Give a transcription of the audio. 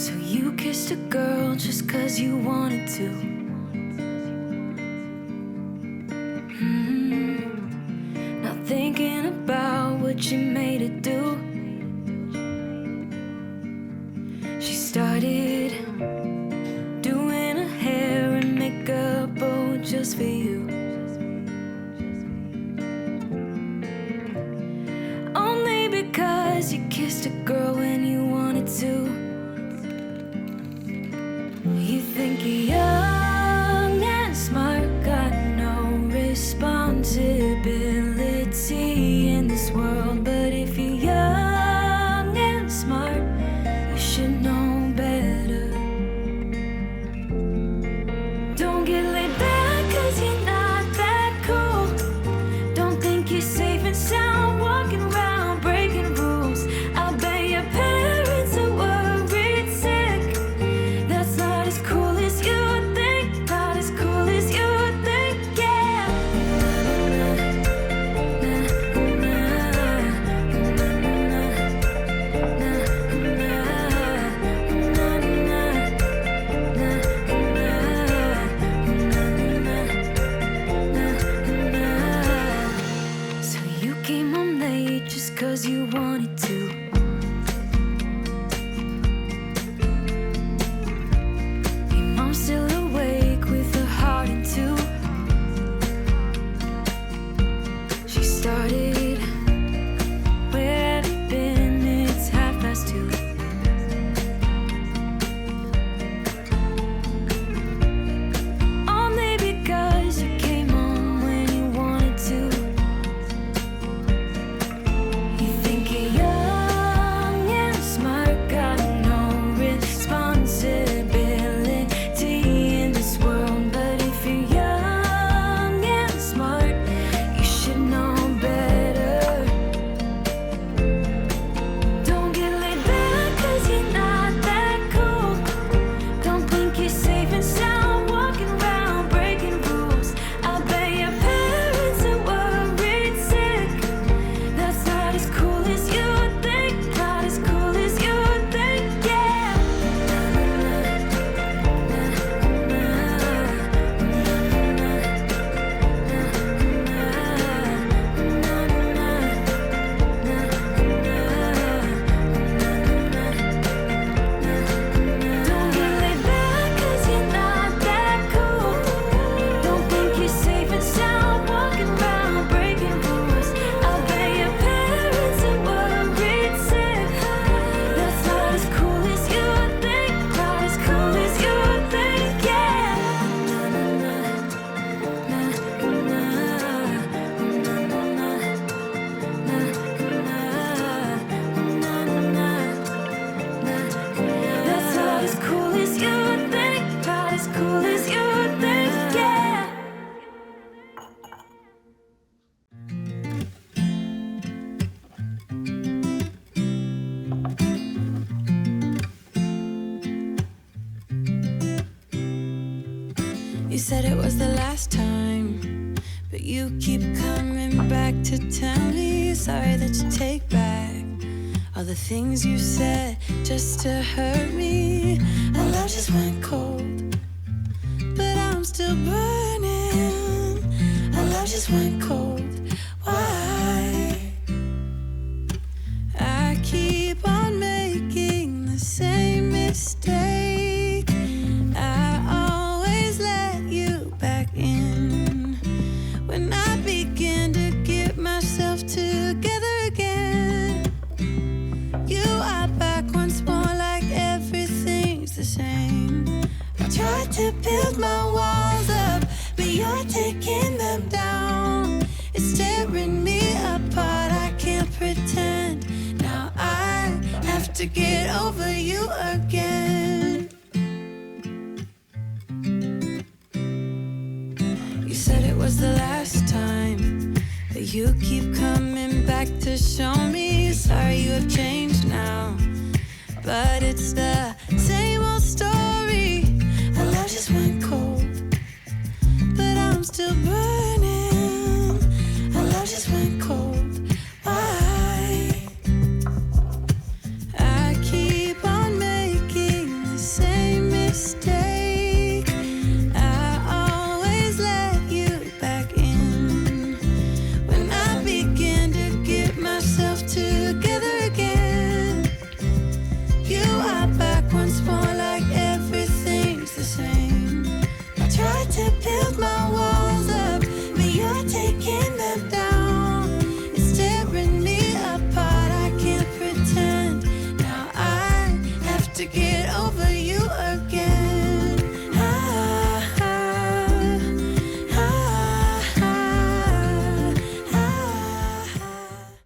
So you kissed a girl just 'cause you wanted to. Not thinking about what you made it do. She started doing her hair and makeup, oh, just for you. Only because you kissed a girl when you wanted to. You think you're young and smart, got no responsibility in this world. But if you're young and smart, you should know better. Don't get laid back 'cause you're not that cool. Don't think you're safe and sound walking around breaking rules. I bet your parents are worried sick. That's not as cool as you think. Not as cool as you think, yeah. So you came home late just 'cause you wanted to. Your mom's still awake with her heart in two. She started, where have you been? It's 2:30. Only because you came home when you wanted to. You think you're young and smart, got no responsibility in this world. But if you're young and smart, you should know better. Don't get laid back 'cause you're not that cool. Don't think you're safe and sound walking around breaking rules. I bet your parents are worried sick. That's not as cool as you think. Not as cool as you think, yeah. Don't get laid back 'cause you're not that cool. Don't think you're safe and sound walking around breaking rules. I bet your parents are worried sick. That's not as cool as you think. Not as cool as you think, yeah. That's not as cool as you think. Not as cool as you think, yeah. You said it was the last time, but you keep coming back to tell me sorry that you take back all the things you said just to hurt me. Our love just went cold, but I'm still burning. Our love just went cold. Why? I keep on making the same mistake. I always let you back in when I begin to get myself together again. You are back once more like everything's the same. I tried to build my walls up, but you're taking them down. It's tearing me apart, I can't pretend. Now I have to get over you again. You said it was the last time, but you keep coming back to show me sorry you have changed now. But it's the